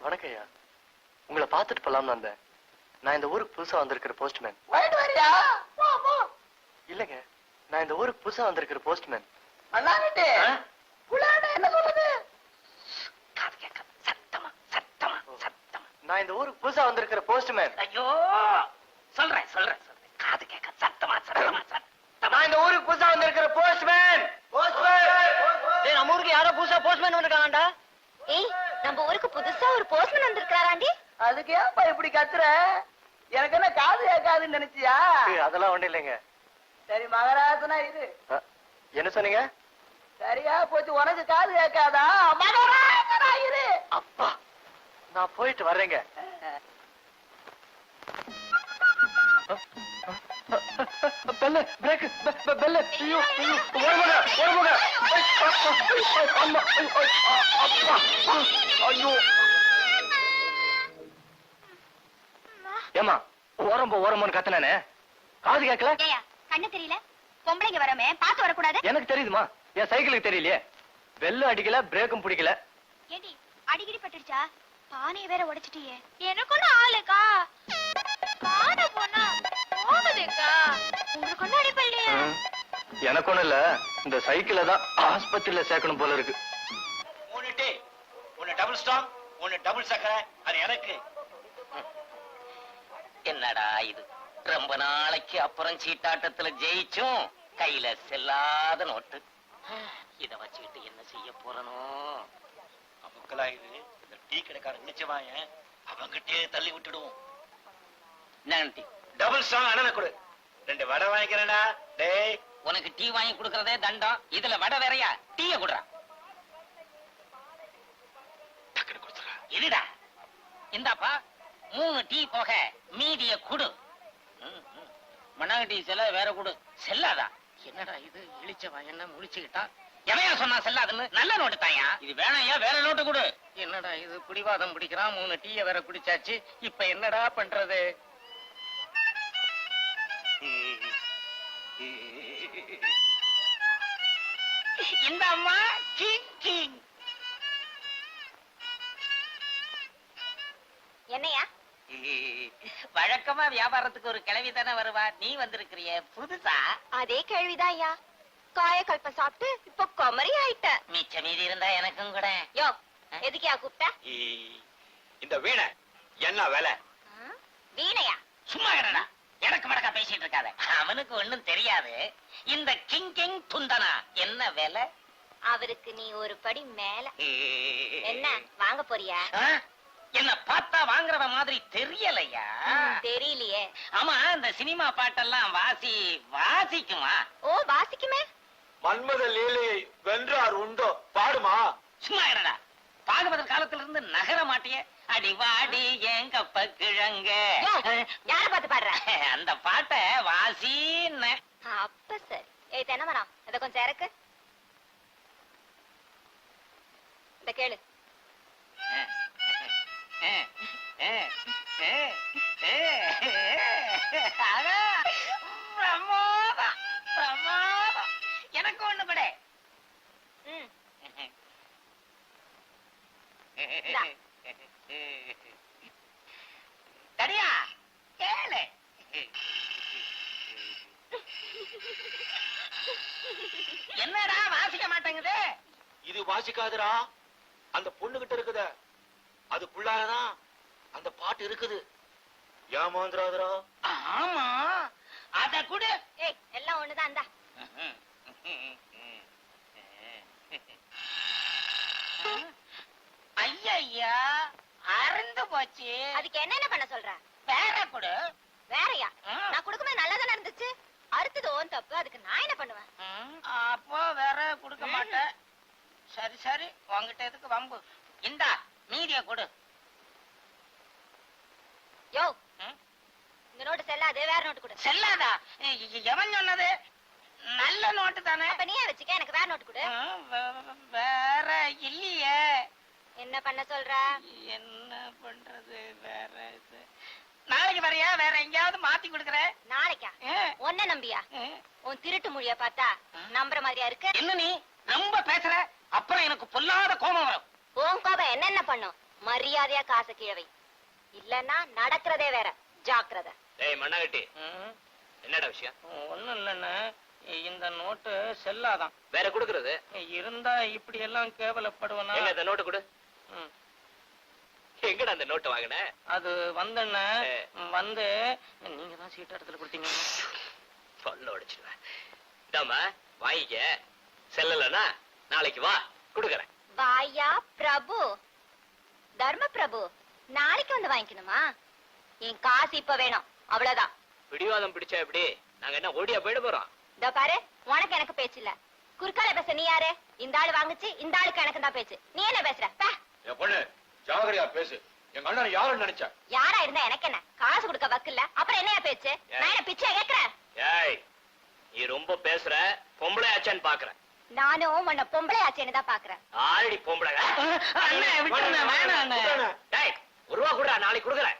வணக்கம் ஐயா. உங்களை பார்த்துட்டு போலாம்னு வந்தேன். நான் இந்த ஊருக்கு புதுசா வந்திருக்கிற போஸ்ட்மேன். இல்லங்க, நான் இந்த ஊருக்கு புதுசா வந்திருக்கிற போஸ்ட்மேன். என்ன சொல்றது? நான் இந்த ஊருக்கு புதுசா வந்திருக்கிற போஸ்ட்மேன். ஐயோ, சொல்றேன் சொல்றேன் சொல்றேன். காது கேட்க சத்தமா சத்தமா சத்தமா. நான் இந்த ஊருக்கு புதுசா வந்திருக்கிற போஸ்ட்மேன். டேய், நம்ம ஊருக்கு யாரோ புதுசா போஸ்ட்மேன் வந்திருக்காங்கடா. ஏய், நம்ம ஊருக்கு புதுசா ஒரு போஸ்ட்மேன் வந்திருக்காராண்டி. அதுக்கு ஏன்பா இப்படி கத்துற? எனக்கு என்ன காது கேட்காதுன்னு நினைச்சியா? அதெல்லாம் ஒண்ணு இல்லைங்க. சரி மகராசனா இது என்ன சொன்னீங்க? சரியா போச்சு. உனக்கு காது கேட்காதா? மகராசனா இரு. அப்பா, நான் போயிட்டு வர்றேங்க. பெல்ல பிரேக் பெல்ல. ஐயோ ஐயோ, ஓடுங்க ஓடுங்க. அம்மா அப்பா ஐயோ. ஏமா ஓரம்போன்னு கத்துனானே, காது கேட்கல? கண்ணு தெரியல? பொம்பளைங்க வரமே பார்த்து வரக்கூடாது? எனக்கு தெரியுதுமா, என் சைக்கிளுக்கு தெரியலையே. பெல்லும் அடிக்கல, பிரேக்கும் பிடிக்கல. ஏடி, அடிக்கடி பட்டுடுச்சா? பானைய வேற உடைச்சிட்டியே. எனக்கு ஒண்ணு ஆளுக்கா காண போனா போகுதுக்கா. உங்களுக்கு ஒண்ணு அடிப்பல்லையா? எனக்கு ஒண்ணு இல்ல, இந்த சைக்கிளை தான் ஆஸ்பத்திரியில சேர்க்கணும் போல இருக்கு. ஒன்னு டபுள் ஸ்டாங், ஒன்னு டபுள் சக்கரை. அது எனக்கு. என்னடா இது? ரொம்ப நாளைக்கு அப்புறம் சீட்டாட்டத்துல ஜெயிச்சும் கையில செல்லாத நோட்டு. இத வச்சுக்கிட்டு என்ன செய்ய போறனோ? அமுக்கலா இது. இந்த டீ கடைக்காரன் நிச்சயமாய அவங்கிட்டே தள்ளி விட்டுடுவோம். நன்றி. டபுள் ஸ்டாங் அண்ணனை கொடு. 2 வடை வாங்கிக்கிறேன்டா. டேய், உனக்கு டீ வாங்கி கொடுக்கறதே தண்டம், இதுல வடை வேறையா? டீய குடுறா. டக்குனு கொடுத்துறா. இருடா, இந்தாப்பா 3 டீ போக மீதிய குடு. மண்ணாங்க டீ செல்ல வேற குடு. செல்லாதா? என்னடா இது? இழிச்சவா என்ன முழிச்சுக்கிட்டா? எவையா சொன்னா செல்லாதுன்னு? நல்ல நோட்டு தாயா. இது வேணாயா, வேற நோட்டு குடு. என்னடா இது? பிடிவாதம் பிடிக்கிறான். 3 டீய வேற குடிச்சாச்சு. இப்ப என்னடா பண்றது? இந்த அம்மா கிங் கிங். என்னையா? வழக்கமா வியாபாரத்துக்கு ஒரு கிழவி தானே வருவா, நீ வந்திருக்கிறிய புதுசா? அதே கேள்விதான் ஐயா. காயக்கல்ப சாப்பிட்டு இப்ப குமரி ஆயிட்ட. மிச்ச மீதி இருந்தா எனக்கும் கூட. யோ, எதுக்கியா கூப்பிட்ட? இந்த வீணை என்ன வேலை? வீணையா? சும்மா இருடா, எனக்கு மடக்கா பேசிட்டு இருக்காத. அவனுக்கு ஒண்ணும் தெரியாது. இந்த கிங் கிங் துந்தனா என்ன வேலை? அவருக்கு நீ ஒரு படி மேல. என்ன வாங்க போறியா? என்ன பார்த்தா வாங்குறவ மாதிரி தெரியலையா? தெரியலையே. ஆமா, இந்த சினிமா பாட்டெல்லாம் வாசிக்குமா? ஓ, வாசிக்குமே. மன்மத லீலையை வென்றார் உண்டோ பாடுமா? சும்மா இருடா, பாகவதர் காலத்துல இருந்து நகர மாட்டிய. அடி வாடி ஏன் கப்ப கிழங்க. யார பார்த்து பாடுற? அந்த பாட்டை வாசின்னு. அப்ப சரி. ஏய் தென்னமரம், அத கொஞ்சம் இறக்கு. இந்த கேளு. பிரமாதம் பிரமாதம். எனக்கு ஒண்ணு கூட. தடியா கேளு. என்னடா வாசிக்க மாட்டேங்குது? இது வாசிக்காதுடா. அந்த பொண்ணு கிட்ட இருக்குத, அதுக்குள்ளாரதான் அந்த பாட்டு இருக்குது. ஏமாந்துராதுரா. ஆமா, அத கூட. ஏய், எல்லாம் ஒண்ணுதான். இந்தா. ஐயா, அறந்து போச்சு. அதுக்கு என்னென்ன பண்ண சொல்ற? வேற கொடு. வேறயா? நான் கொடுக்கும்போது நல்லாதானே இருந்துச்சு. அடுத்தது ஓன் தப்பு, அதுக்கு நான் என்ன பண்ணுவேன்? அப்போ வேற கொடுக்க மாட்டேன். சரி சரி, உங்ககிட்ட எதுக்கு வம்பு? இந்தா மீதிய கொடு. யோ, இந்த நோட்டு செல்லாது, வேற நோட்டு கொடு. செல்லாதா? எவன் சொன்னது? நல்ல நோட்டு தானே. அப்ப நீயே வச்சுக்க, எனக்கு வேற நோட்டு கொடு. வேற இல்லையே. என்ன பண்ண சொல்ற? என்ன பண்றது? வேற நாளைக்கு வரையா? வேற எங்கயாவது மாத்தி கொடுக்கறேன். நாளைக்கா? ஒன்ன நம்பியா? உன் திருட்டு மொழிய பார்த்தா நம்புற மாதிரியா இருக்கு? என்ன நீ ரொம்ப பேசுற? அப்புறம் எனக்கு பொல்லாத கோபம் வரும். உன் கோபம் என்னென்ன பண்ணும்? மரியாதையா காசை கீழவை, இல்லன்னா நடக்கிறதே வேற. ஜாக்கிரதை. டேய் மண்ணாகட்டி, என்னடா விஷயம்? ஒண்ணும் இல்லைன்னு, இந்த நோட்டு செல்லாதான். வேற குடுக்கறது இருந்தா இப்படி எல்லாம் கேவலப்படுவனா? எங்க அந்த நோட்டு கொடு. ம். எங்கடா அந்த நோட்டு வாங்கின? அது வந்தண்ண வந்து நீங்க தான் சீட்டு இடத்துல கொடுத்தீங்க. சொல்ல உடைச்சிடுவேன். இதாம்மா வாங்கிக்க. செல்லலன்னா நாளைக்கு வா, குடுக்கறேன். வாயா பிரபு, தர்ம பிரபு, நாளைக்கு வந்து வாங்கிக்கணுமா? என் காசு இப்ப வேணும், அவ்வளவுதான். பிடிவாதம் பிடிச்சா எப்படி? நாங்க என்ன ஓடியா போயிட போறோம்? இதோ பாரு, உனக்கு எனக்கு பேச்சு இல்ல. குறுக்கால பேச நீ யாரு? இந்த ஆளு வாங்குச்சு, இந்த ஆளுக்கு எனக்கு தான் பேச்சு. நீ என்ன பேசுற? என் பொண்ணு ஜாகிரதையா பேசு. எங்க அண்ணன் யாருன்னு நினைச்ச? யாரா இருந்தா எனக்கு என்ன? காசு கொடுக்க வக்கில்ல, அப்புறம் என்னையா பேச்சு? நான் என்ன பிச்சை கேக்குறேன்? ஏய், நீ ரொம்ப பேசுற. பொம்பளை ஆச்சான்னு பாக்குறேன். நானும் உன்னை பொம்பளை ஆச்சேன்னு தான் பாக்குறேன். ஆல்ரெடி பொம்பளை. அண்ணே விட்டுருண்ணே, வேணாம் அண்ணே. டேய், ஒரு ரூபா குடுறா, நாளைக்கு குடுக்கறேன்.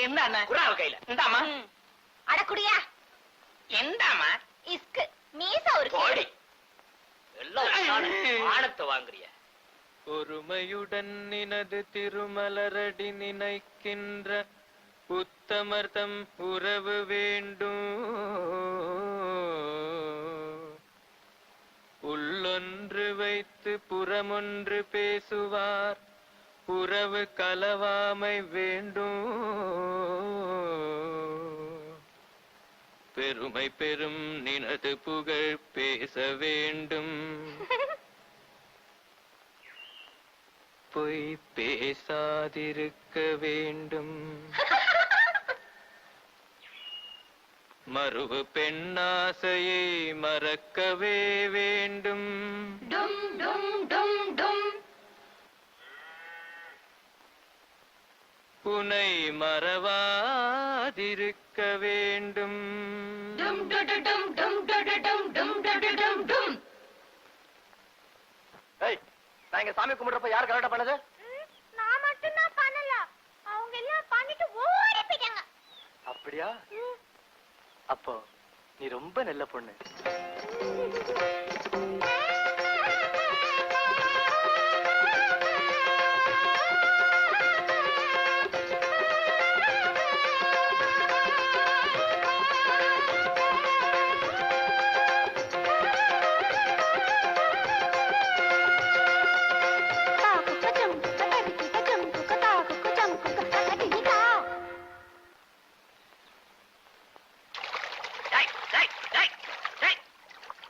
என்ன அண்ணே? குடுறா அவ கையில. இந்தாமா. அடக்குடியா? எந்தாமா? இஸ்கு மீச ஒரு போடி. எல்லாம் ஆணத்தை வாங்குறிய. ஒருமையுடன் நினது திருமலரடி நினைக்கின்ற உத்தமர்தம் உறவு வேண்டும். உள்ளொன்று வைத்து புறமொன்று பேசுவார், உறவு கலவாமை வேண்டும். பெருமை பெரும் நினது புகழ் பேச வேண்டும். பொய் பேசாதிருக்க வேண்டும். மறுவு பெண்ணாசையை மறக்கவே வேண்டும். டும் டும் டும் டும். புனை மறவாதிருக்க வேண்டும். டும் டும் டும் டும் டும் டும் டும் டும். ஏய், நான் இங்க சாமி கும்பிடுறப்ப யார் கரெக்டா பண்ணது? நான் மட்டும் தான் பண்ணல, அவங்க எல்லாம் பண்ணிட்டு ஓடி போயிட்டாங்க. அப்படியா? அப்போ நீ ரொம்ப நல்ல பொண்ணு.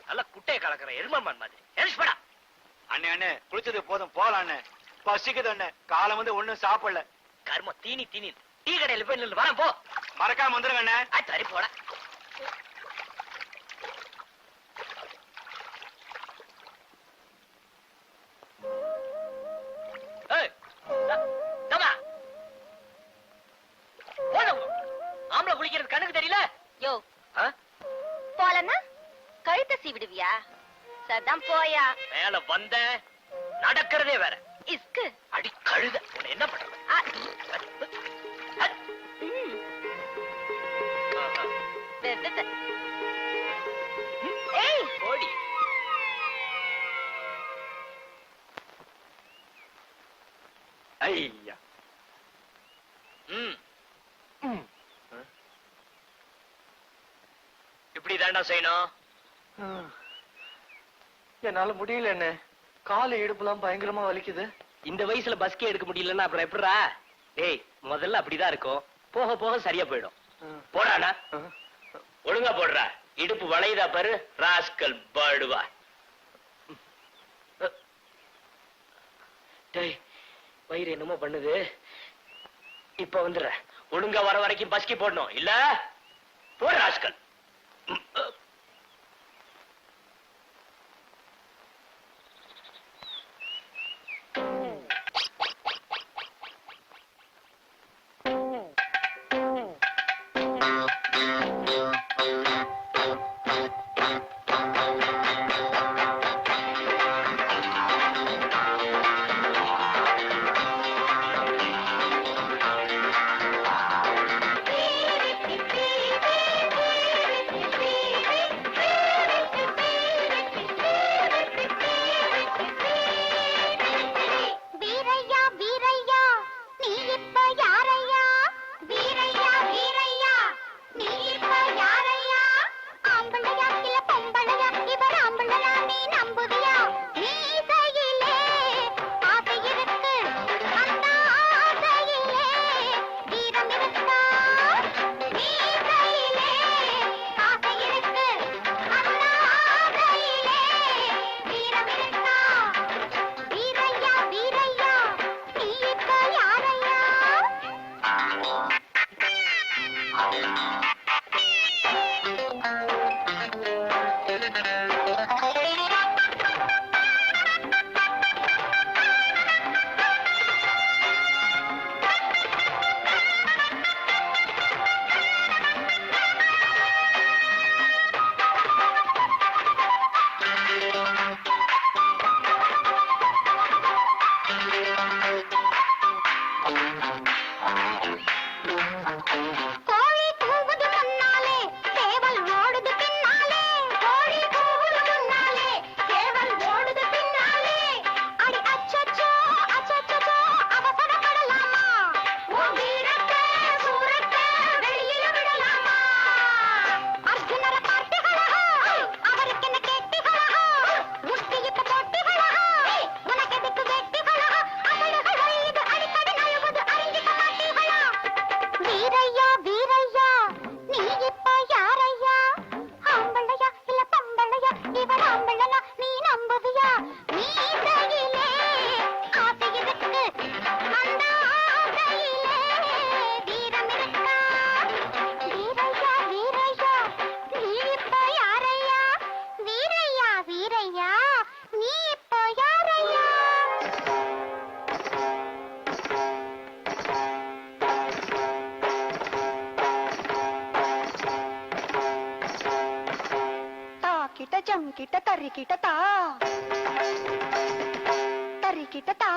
நல்ல குட்டையை கலக்குற எருமமான் மாதிரி. எழுச்சுப்படா. அண்ணே அண்ணே, குளிச்சது போதும், போலாம் அண்ணே. பசிக்குது அண்ணே, காலம் வந்து ஒண்ணும் சாப்பிடல. கர்ம தீனி தீனி. டீ கடையில போய் நில்லு, வரேன் போ. மறக்காம வந்துருங்க அண்ணே. சரி போட. ஆம்பளை குளிக்கிறது கண்ணுக்கு தெரியல. யோ, போலன்னா கழுத்தை சீவிடுவியா? சதான் போயா. மேல வந்த நடக்கிறதே வேற. இஸ்கு அடி கழுத, உன்னை என்ன பண்றது? ஏய், ஓடி. ஐயா. இப்படி தாண்டா செய்யணும். என்னால முடியல அண்ணே, கால இடுப்புலாம் பயங்கரமா வலிக்குது. இந்த வயசுல பஸ்கே எடுக்க முடியலன்னா அப்புறம் எப்படிடா? டேய், முதல்ல அப்படிதான் இருக்கும், போக போக சரியா போயிடும். போடானா, ஒழுங்கா போடுறா. இடுப்பு வளையுதா பாரு, ராஸ்கல் பாடுவா. டேய், வயிறு என்னமோ பண்ணுது. இப்ப வந்துடுற. ஒழுங்கா வர வரைக்கும் பஸ்கி போடணும், இல்ல போட ராஸ்கல். தரிக்கிட்டதா தரிக்கிட்டதா